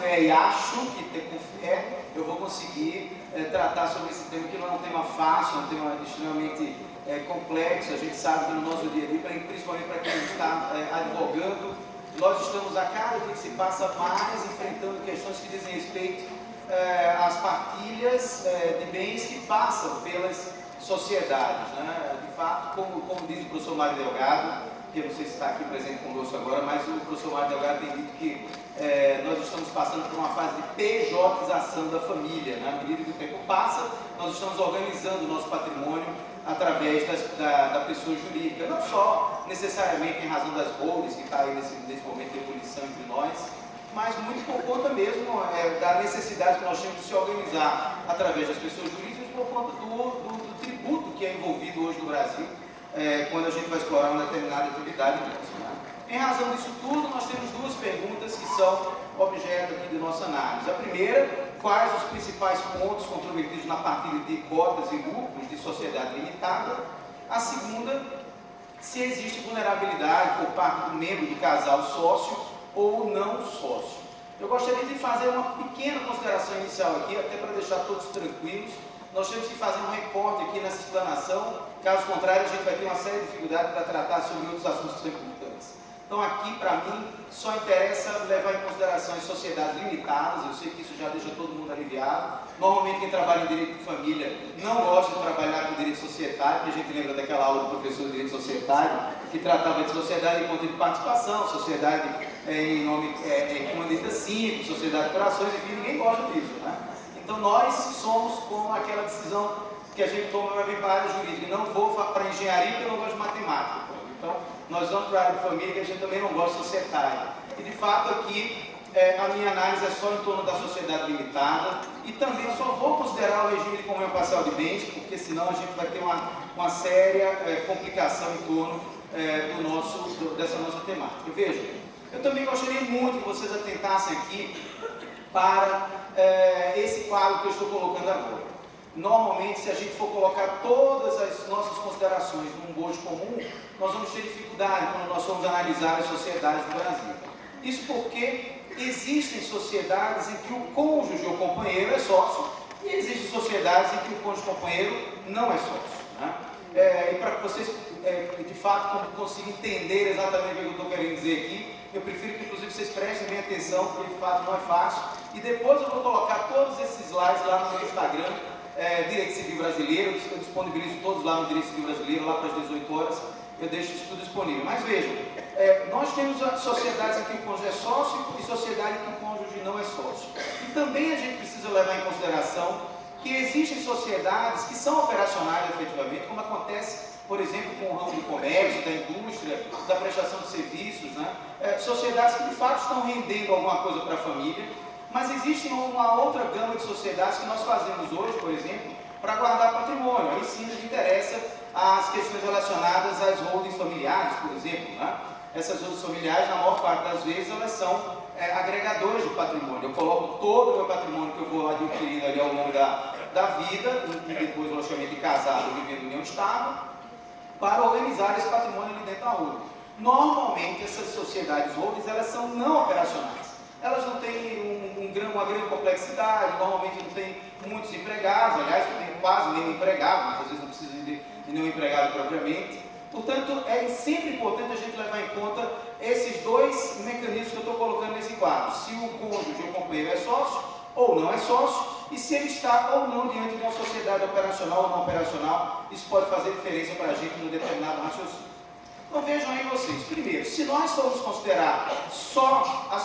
fé e acho que com fé eu vou conseguir tratar sobre esse tema, que não é um tema fácil, é um tema extremamente complexo. A gente sabe que no nosso dia a dia, principalmente para quem está advogando, nós estamos a cada dia que se passa mais enfrentando questões que dizem respeito às partilhas de bens que passam pelas sociedades, né? De fato, como diz o professor Mário Delgado, que eu não sei se está aqui presente conosco agora, mas o professor Mário Delgado tem dito que nós estamos passando por uma fase de pejotização da família, né? À medida que o tempo passa, nós estamos organizando o nosso patrimônio através da pessoa jurídica, não só necessariamente em razão das holdings, que está aí nesse momento de ebulição entre nós, mas muito por conta mesmo da necessidade que nós temos de se organizar através das pessoas jurídicas por conta do tributo que é envolvido hoje no Brasil, quando a gente vai explorar uma determinada atividade nossa, né? Em razão disso tudo, nós temos duas perguntas que são objeto aqui de nossa análise. A primeira, quais os principais pontos comprometidos na partilha de cotas e lucros de sociedade limitada? A segunda, se existe vulnerabilidade por parte do membro do casal sócio ou não sócio. Eu gostaria de fazer uma pequena consideração inicial aqui, até para deixar todos tranquilos. Nós temos que fazer um recorte aqui nessa explanação, caso contrário a gente vai ter uma série de dificuldades para tratar sobre outros assuntos que são importantes. Então aqui, para mim, só interessa levar em consideração as sociedades limitadas. Eu sei que isso já deixa todo mundo aliviado. Normalmente quem trabalha em direito de família não gosta de trabalhar com direito societário, porque a gente lembra daquela aula do professor de direito societário, que tratava de sociedade em conta de participação, sociedade em nome comandita simples, sociedade de corações, enfim, ninguém gosta disso, né? Então nós somos como aquela decisão que a gente toma para vir para a área jurídica. Não vou para a engenharia porque eu não gosto de matemática. Então nós vamos para a área de família, que a gente também não gosta de societária. E de fato aqui a minha análise é só em torno da sociedade limitada, e também só vou considerar o regime de comunhão parcial de bens, porque senão a gente vai ter uma séria complicação em torno dessa nossa temática. Vejam, eu também gostaria muito que vocês atentassem aqui para esse quadro que eu estou colocando agora. Normalmente, se a gente for colocar todas as nossas considerações num bojo comum, nós vamos ter dificuldade quando nós vamos analisar as sociedades do Brasil. Isso porque existem sociedades em que o cônjuge ou companheiro é sócio, e existem sociedades em que o cônjuge ou companheiro não é sócio, né? E para que vocês, de fato, consigam entender exatamente o que eu estou querendo dizer aqui, eu prefiro que, inclusive, vocês prestem bem atenção, porque, de fato, não é fácil. E depois eu vou colocar todos esses slides lá no meu Instagram, Direito Civil Brasileiro. Eu disponibilizo todos lá no Direito Civil Brasileiro, lá para as 18 horas, eu deixo isso tudo disponível. Mas vejam, nós temos sociedades em que o cônjuge é sócio e sociedade em que o cônjuge não é sócio. E também a gente precisa levar em consideração que existem sociedades que são operacionais efetivamente, como acontece, por exemplo, com o ramo do comércio, da indústria, da prestação de serviços, né? Sociedades que de fato estão rendendo alguma coisa para a família, mas existe uma outra gama de sociedades que nós fazemos hoje, por exemplo, para guardar patrimônio. Aí sim nos interessa as questões relacionadas às holdings familiares, por exemplo, né? Essas holdings familiares, na maior parte das vezes, elas são agregadores de patrimônio. Eu coloco todo o meu patrimônio que eu vou adquirindo ali ao longo da vida, e depois, logicamente, casado, vivendo em união estável, para organizar esse patrimônio ali dentro da holding. Normalmente, essas sociedades holdings, elas são não operacionais. Elas não têm uma grande complexidade, normalmente não tem muitos empregados, aliás, não tem quase nenhum empregado, muitas vezes não precisa de nenhum empregado propriamente. Portanto, é sempre importante a gente levar em conta esses dois mecanismos que eu estou colocando nesse quadro. Se o cônjuge ou o companheiro é sócio ou não é sócio, e se ele está ou não diante de uma sociedade operacional ou não operacional. Isso pode fazer diferença para a gente num determinado raciocínio. Então vejam aí vocês, primeiro, se nós formos considerar só as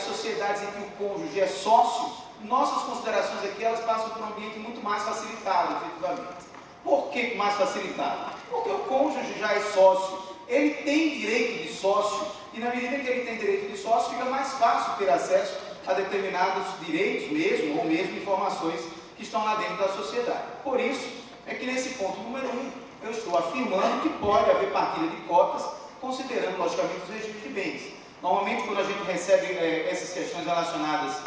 sociedades em que o cônjuge é sócio, nossas considerações aqui elas passam por um ambiente muito mais facilitado, efetivamente. Por que mais facilitado? Porque o cônjuge já é sócio, ele tem direito de sócio, e na medida que ele tem direito de sócio, fica mais fácil ter acesso a determinados direitos mesmo, ou mesmo informações que estão lá dentro da sociedade. Por isso, é que nesse ponto número 1, eu estou afirmando que pode haver partilha de cotas, considerando, logicamente, os regimes de bens. Normalmente, quando a gente recebe essas questões relacionadas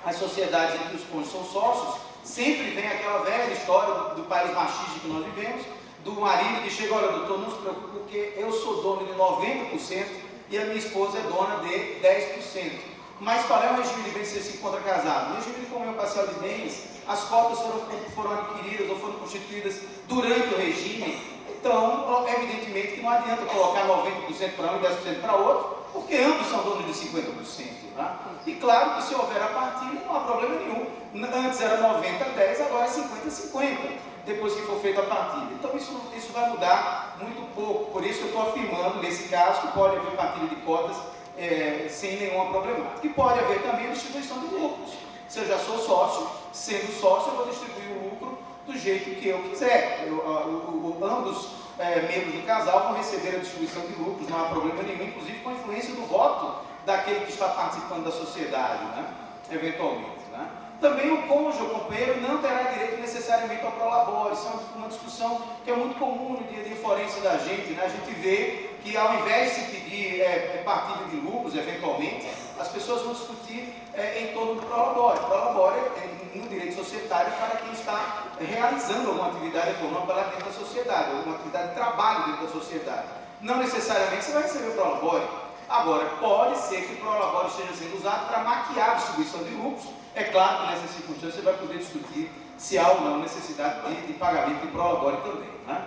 às sociedades em que os cônjuges são sócios, sempre vem aquela velha história do país machista que nós vivemos, do marido que chega, olha, doutor, não se preocupe, porque eu sou dono de 90% e a minha esposa é dona de 10%. Mas qual é o regime de bens se você se encontra casado? No regime de comunhão parcial de bens, as cotas foram adquiridas ou foram constituídas durante o regime. Então, evidentemente que não adianta colocar 90% para um e 10% para outro, porque ambos são donos de 50%. Né? E claro que se houver a partilha, não há problema nenhum. Antes era 90-10, agora é 50-50, depois que for feita a partilha. Então isso vai mudar muito pouco. Por isso eu estou afirmando, nesse caso, que pode haver partilha de cotas sem nenhuma problemática. E pode haver também a distribuição de lucros. Se eu já sou sócio, sendo sócio, eu vou distribuir o lucro do jeito que eu quiser. Ambos membros do casal vão receber a distribuição de lucros, não há problema nenhum, inclusive com a influência do voto daquele que está participando da sociedade, né? Eventualmente. Né? Também o cônjuge, o companheiro, não terá direito necessariamente ao prolabore. Isso é uma discussão que é muito comum no dia de forense da gente. Né? A gente vê que ao invés de se pedir partilha de lucros, eventualmente, as pessoas vão discutir em torno do prolabore. Prolabore é um direito societário para quem está realizando alguma atividade econômica lá dentro da sociedade, alguma atividade de trabalho dentro da sociedade. Não necessariamente você vai receber o prolabore. Agora, pode ser que o prolabore esteja sendo usado para maquiar a distribuição de lucros. É claro que nessas circunstâncias você vai poder discutir se há ou não necessidade de pagamento de prolabore também. Né?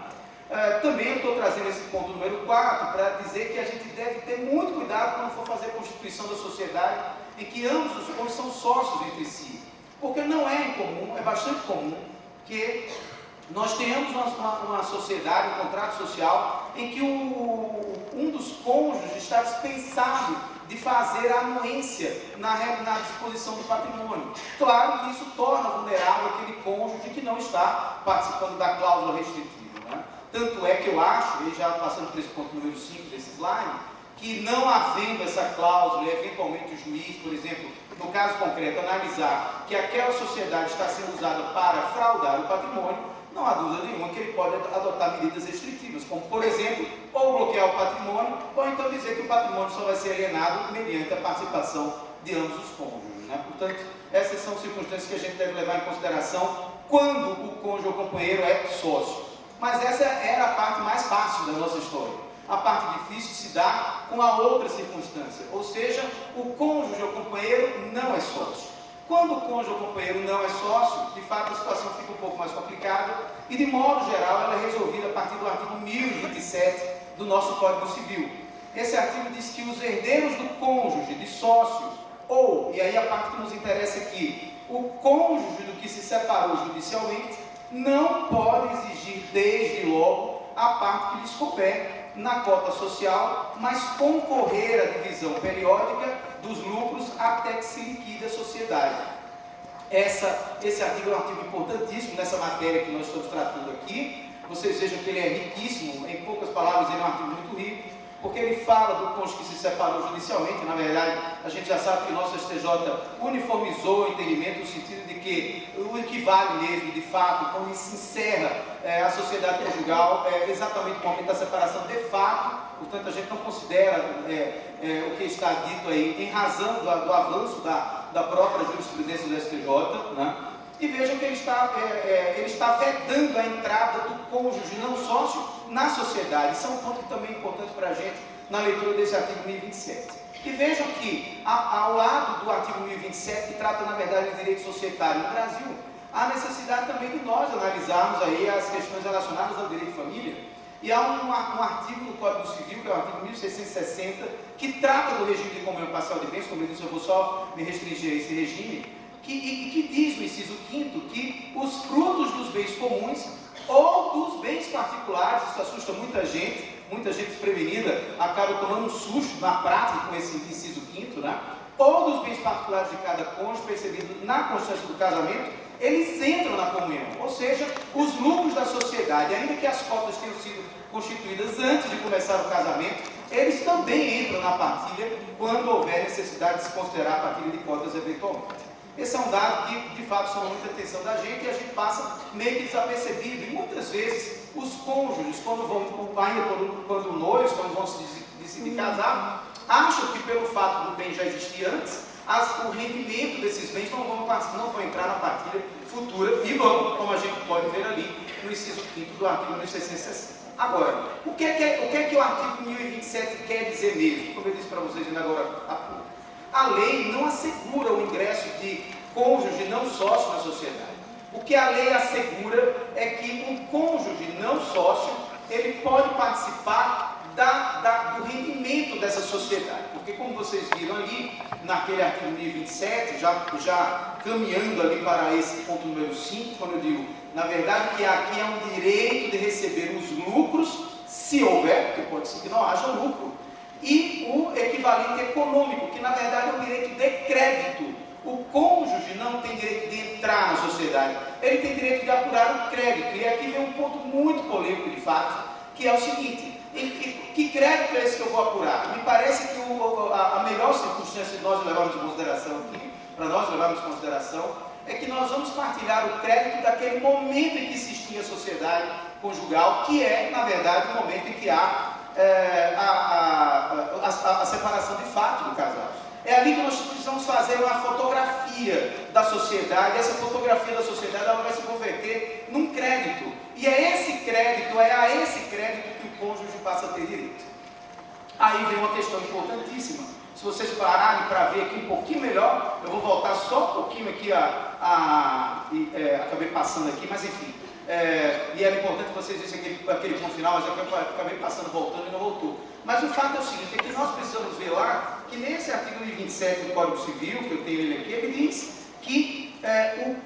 Também eu estou trazendo esse ponto número 4 para dizer que a gente deve ter muito cuidado quando for fazer a constituição da sociedade em que ambos os cônjuges são sócios entre si. Porque não é incomum, é bastante comum que nós tenhamos uma sociedade, um contrato social, em que um dos cônjuges está dispensado de fazer a anuência na disposição do patrimônio. Claro que isso torna vulnerável aquele cônjuge que não está participando da cláusula restritiva. Né? Tanto é que eu acho, e já passando por esse ponto número 5 desse slide, que não havendo essa cláusula, e eventualmente o juiz, por exemplo, no caso concreto, analisar que aquela sociedade está sendo usada para fraudar o patrimônio, não há dúvida nenhuma que ele pode adotar medidas restritivas, como, por exemplo, ou bloquear o patrimônio, ou então dizer que o patrimônio só vai ser alienado mediante a participação de ambos os cônjuges. Né? Portanto, essas são circunstâncias que a gente deve levar em consideração quando o cônjuge ou companheiro é sócio. Mas essa era a parte mais fácil da nossa história. A parte difícil se dá com a outra circunstância, ou seja, o cônjuge ou companheiro não é sócio. Quando o cônjuge ou companheiro não é sócio, de fato a situação fica um pouco mais complicada e, de modo geral, ela é resolvida a partir do artigo 1027 do nosso Código Civil. Esse artigo diz que os herdeiros do cônjuge, de sócio, ou, e aí a parte que nos interessa aqui, o cônjuge do que se separou judicialmente, não pode exigir desde logo a parte que lhes couber na cota social, mas concorrer à divisão periódica dos lucros até que se liquide a sociedade. Esse artigo é um artigo importantíssimo nessa matéria que nós estamos tratando aqui. Vocês vejam que ele é riquíssimo, em poucas palavras ele é um artigo muito rico, porque ele fala do cônjuge que se separou judicialmente. Na verdade, a gente já sabe que o nosso STJ uniformizou o entendimento no sentido de que o equivale mesmo, de fato, quando se encerra a sociedade conjugal, exatamente o momento da separação de fato. Portanto, a gente não considera o que está dito aí em razão do avanço da própria jurisprudência do STJ, né? E vejam que ele está vedando a entrada do cônjuge não sócio na sociedade. Isso é um ponto que também é importante para a gente na leitura desse artigo 1027. E vejam que, ao lado do artigo 1027, que trata, na verdade, de direito societário no Brasil, há necessidade também de nós analisarmos aí as questões relacionadas ao direito de família. E há um artigo do Código Civil, que é o artigo 1660, que trata do regime de comunhão parcial de bens. Como eu disse, eu vou só me restringir a esse regime, que diz no inciso 5º que os frutos dos bens comuns ou dos bens particulares, isso assusta muita gente desprevenida, acaba tomando um susto na prática com esse inciso 5º, né? Ou dos bens particulares de cada cônjuge, percebido na constância do casamento, eles entram na comunhão, ou seja, os lucros da sociedade, ainda que as cotas tenham sido constituídas antes de começar o casamento, eles também entram na partilha quando houver necessidade de se considerar a partilha de cotas eventualmente. Esse é um dado que, de fato, chama muita atenção da gente e a gente passa meio que desapercebido. E muitas vezes, os cônjuges, quando noivos, quando vão se decidir casar, acham que pelo fato do bem já existir antes, o rendimento desses bens não vão entrar na partilha futura e vão, como a gente pode ver ali, no inciso 5º do artigo 1660. Agora, o que é que o artigo 1027 quer dizer mesmo? Como eu disse para vocês ainda agora há pouco. A lei não assegura o ingresso de cônjuge não sócio na sociedade. O que a lei assegura é que um cônjuge não sócio, ele pode participar do rendimento dessa sociedade. Porque como vocês viram ali, naquele artigo 1027, já caminhando ali para esse ponto número 5, quando eu digo, na verdade, que aqui é um direito de receber os lucros, se houver, porque pode ser que não haja lucro, e o equivalente econômico, que na verdade é um direito de crédito. O cônjuge não tem direito de entrar na sociedade, ele tem direito de apurar o crédito. E aqui vem um ponto muito polêmico de fato, que é o seguinte: que crédito é esse que eu vou apurar? Me parece que a melhor circunstância de nós levarmos em consideração aqui, para nós levarmos em consideração, é que nós vamos partilhar o crédito daquele momento em que se extingue a sociedade conjugal, que é, na verdade, o momento em que há a separação de fato do casal. É ali que nós precisamos fazer uma fotografia da sociedade. Essa fotografia da sociedade, ela vai se converter num crédito. E é a esse crédito que o cônjuge passa a ter direito. Aí vem uma questão importantíssima. Se vocês pararem para ver aqui um pouquinho melhor, eu vou voltar só um pouquinho aqui, acabei passando aqui, mas enfim. E era importante que vocês vissem aquele ponto final, mas eu acabei passando, voltando e não voltou. Mas o fato é o seguinte, é que nós precisamos ver lá, que nesse artigo 27 do Código Civil, que eu tenho ele aqui, ele diz que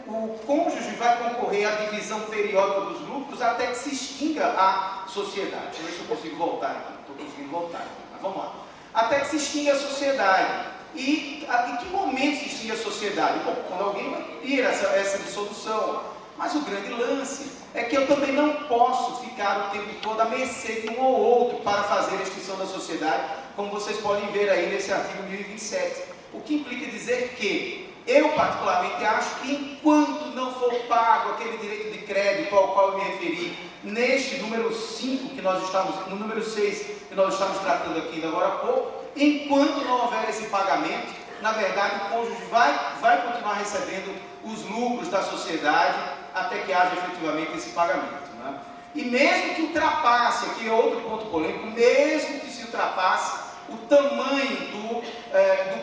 o cônjuge vai concorrer à divisão periódica dos lucros até que se extinga a sociedade. Deixa eu ver se eu consigo voltar aqui. Estou conseguindo voltar aqui, mas vamos lá. Até que se extinga a sociedade. E em que momento se extingue a sociedade? Bom, quando alguém vai pedir essa dissolução. Mas o grande lance é que eu também não posso ficar o tempo todo à mercê de um ou outro para fazer a extinção da sociedade, como vocês podem ver aí nesse artigo 1027. O que implica dizer que eu particularmente acho que enquanto não for pago aquele direito de crédito ao qual eu me referi, neste número 5 que nós estamos, no número 6 que nós estamos tratando aqui ainda agora há pouco, enquanto não houver esse pagamento, na verdade o cônjuge vai continuar recebendo os lucros da sociedade até que haja efetivamente esse pagamento, né? E mesmo que ultrapasse, aqui é outro ponto polêmico, mesmo que se ultrapasse o tamanho do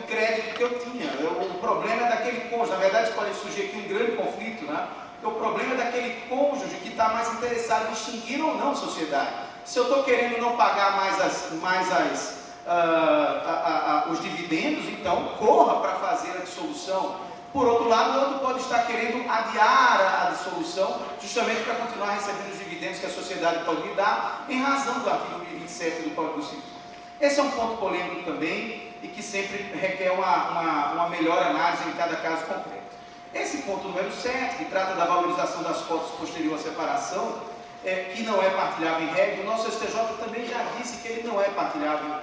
crédito que eu tinha, o problema é daquele cônjuge, na verdade pode surgir aqui um grande conflito, né? O problema é daquele cônjuge que está mais interessado em extinguir ou não a sociedade. Se eu estou querendo não pagar os dividendos, então corra para fazer a dissolução. Por outro lado, o outro pode estar querendo adiar a dissolução, justamente para continuar recebendo os dividendos que a sociedade pode lhe dar, em razão do artigo 1027 do Código Civil. Esse é um ponto polêmico também, e que sempre requer uma melhor análise em cada caso concreto. Esse ponto número 7, que trata da valorização das cotas posterior à separação, que não é partilhável em regra, o nosso STJ também já disse que ele não é partilhável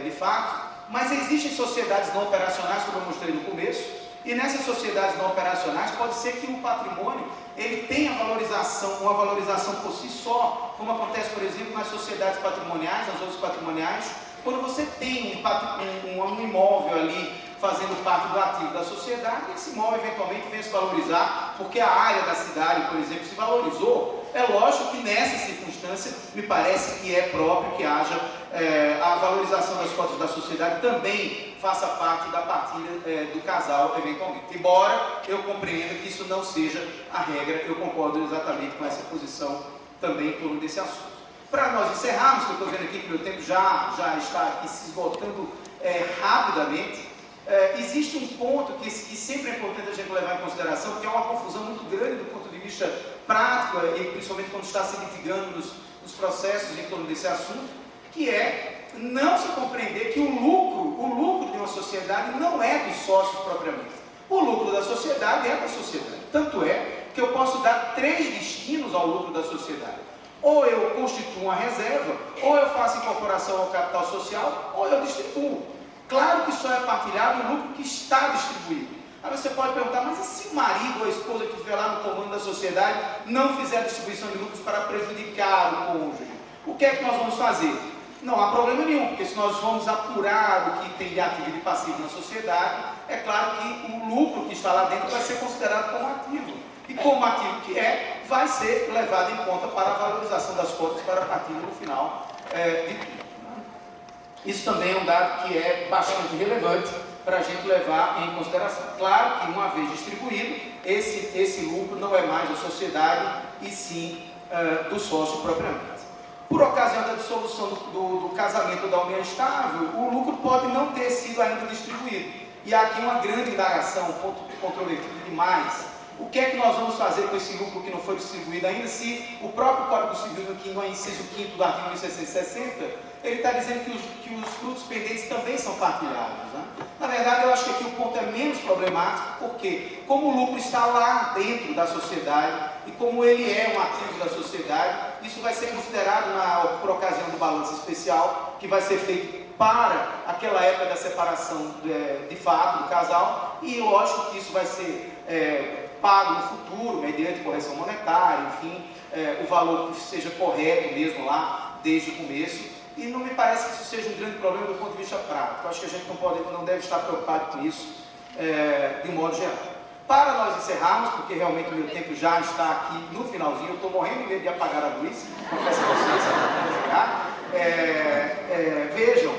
de fato, mas existem sociedades não operacionais, como eu mostrei no começo, e nessas sociedades não operacionais pode ser que o patrimônio ele tenha uma valorização por si só, como acontece, por exemplo, nas sociedades patrimoniais, nas outras patrimoniais, quando você tem um imóvel ali fazendo parte do ativo da sociedade, esse imóvel eventualmente vem se valorizar, porque a área da cidade, por exemplo, se valorizou. É lógico que nessa circunstância me parece que é próprio que haja a valorização das cotas da sociedade também faça parte da partilha do casal eventualmente. Embora eu compreenda que isso não seja a regra, eu concordo exatamente com essa posição também em torno desse assunto. Para nós encerrarmos, que eu estou vendo aqui que o meu tempo já está aqui se esgotando rapidamente, existe um ponto que sempre é importante a gente levar em consideração, que é uma confusão muito grande do ponto de vista prático, e principalmente quando está se litigando nos processos em torno desse assunto, que é não se compreender que o lucro de uma sociedade não é dos sócios propriamente. O lucro da sociedade é da sociedade. Tanto é que eu posso dar 3 destinos ao lucro da sociedade. Ou eu constituo uma reserva, ou eu faço incorporação ao capital social, ou eu distribuo. Claro que só é partilhado o lucro que está distribuído. Aí você pode perguntar, mas e se o marido ou a esposa que estiver lá no comando da sociedade não fizer a distribuição de lucros para prejudicar o cônjuge? O que é que nós vamos fazer? Não há problema nenhum, porque se nós vamos apurar o que tem de ativo e de passivo na sociedade, é claro que o lucro que está lá dentro vai ser considerado como ativo. E como ativo que vai ser levado em conta para a valorização das cotas para a partilha no final de tudo. Isso também é um dado que é bastante relevante para a gente levar em consideração. Claro que, uma vez distribuído, esse lucro não é mais da sociedade e sim do sócio propriamente. Por ocasião da dissolução do casamento ou da união estável, o lucro pode não ter sido ainda distribuído. E há aqui uma grande indagação, um ponto controvertido demais. O que é que nós vamos fazer com esse lucro que não foi distribuído ainda, se o próprio Código Civil, no inciso 5º do artigo 1660, ele está dizendo que os frutos pendentes também são partilhados, né? Na verdade, eu acho que aqui o ponto é menos problemático, porque como o lucro está lá dentro da sociedade, e como ele é um ativo da sociedade, isso vai ser considerado por ocasião do balanço especial, que vai ser feito para aquela época da separação de fato do casal, e lógico que isso vai ser pago no futuro, mediante correção monetária, enfim, o valor que seja correto mesmo lá, desde o começo, e não me parece que isso seja um grande problema do ponto de vista prático. Eu acho que a gente não deve estar preocupado com isso, de modo geral. Para nós encerrarmos, porque realmente o meu tempo já está aqui no finalzinho, eu estou morrendo de medo de apagar a luz, confesso a vocês, vejam,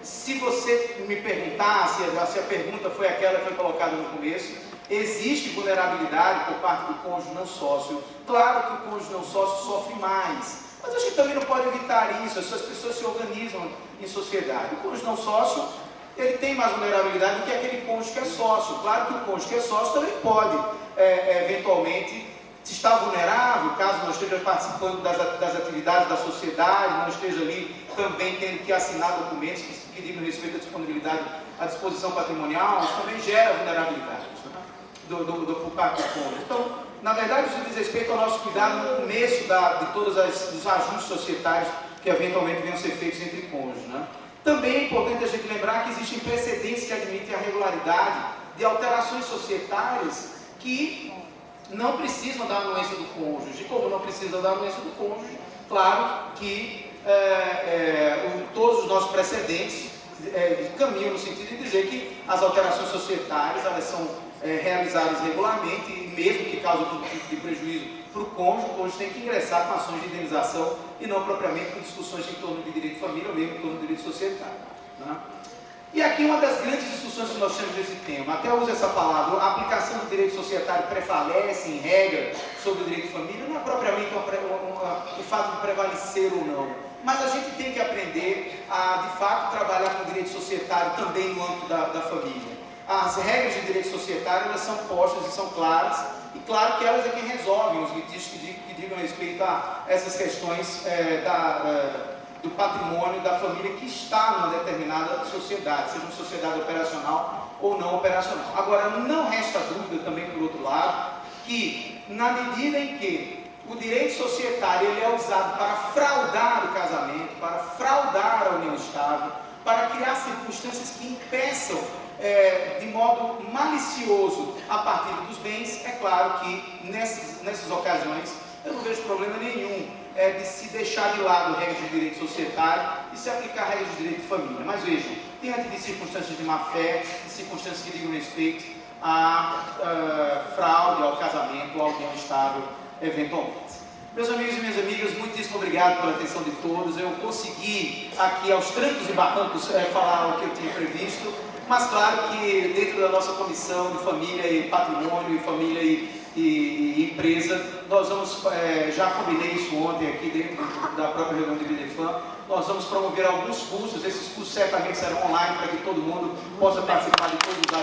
se você me perguntar, se a pergunta foi aquela que foi colocada no começo, existe vulnerabilidade por parte do cônjuge não sócio. Claro que o cônjuge não sócio sofre mais, mas a gente também não pode evitar isso. Essas pessoas se organizam em sociedade. O cônjuge não sócio, ele tem mais vulnerabilidade do que aquele cônjuge que é sócio. Claro que o cônjuge que é sócio também pode, eventualmente, estar vulnerável, caso não esteja participando das atividades da sociedade, não esteja ali também tendo que assinar documentos que digam respeito à disponibilidade, à disposição patrimonial, isso também gera vulnerabilidade por parte do cônjuge. Então, na verdade, isso diz respeito ao nosso cuidado no começo de todos os ajustes societários que eventualmente venham a ser feitos entre cônjuges, né? Também é importante a gente lembrar que existem precedentes que admitem a regularidade de alterações societárias que não precisam da anuência do cônjuge. E como não precisam da anuência do cônjuge, claro que todos os nossos precedentes caminham no sentido de dizer que as alterações societárias elas são realizadas regularmente, e mesmo que causem algum tipo de prejuízo para o cônjuge tem que ingressar com ações de indenização e não propriamente com discussões em torno de direito de família ou mesmo em torno de direito societário, né? E aqui uma das grandes discussões que nós temos desse tema, até uso essa palavra, a aplicação do direito societário prevalece em regra sobre o direito de família, não é propriamente o fato de prevalecer ou não, mas a gente tem que aprender a, de fato, trabalhar com o direito societário também no âmbito da família. As regras de direito societário elas são postas e são claras, e claro que elas é quem resolve os litigios que digam respeito a essas questões do patrimônio da família que está numa determinada sociedade, seja uma sociedade operacional ou não operacional. Agora, não resta dúvida também, por outro lado, que na medida em que o direito societário ele é usado para fraudar o casamento, para fraudar a união estável, para criar circunstâncias que impeçam de modo malicioso a partir dos bens, é claro que nessas ocasiões eu não vejo problema nenhum de se deixar de lado regras de direito societário e se aplicar regras de direito de família. Mas vejam, diante de circunstâncias de má-fé, de circunstâncias que digam respeito à fraude, ao casamento, à união estável, eventualmente. Meus amigos e minhas amigas, muitíssimo obrigado pela atenção de todos. Eu consegui aqui aos trancos e barrancos falar o que eu tinha previsto, mas claro que dentro da nossa comissão de família e patrimônio, e família e empresa, nós vamos, já combinei isso ontem aqui dentro da própria reunião de Bidefam, nós vamos promover alguns cursos. Esses cursos certamente serão online para que todo mundo possa participar de todos os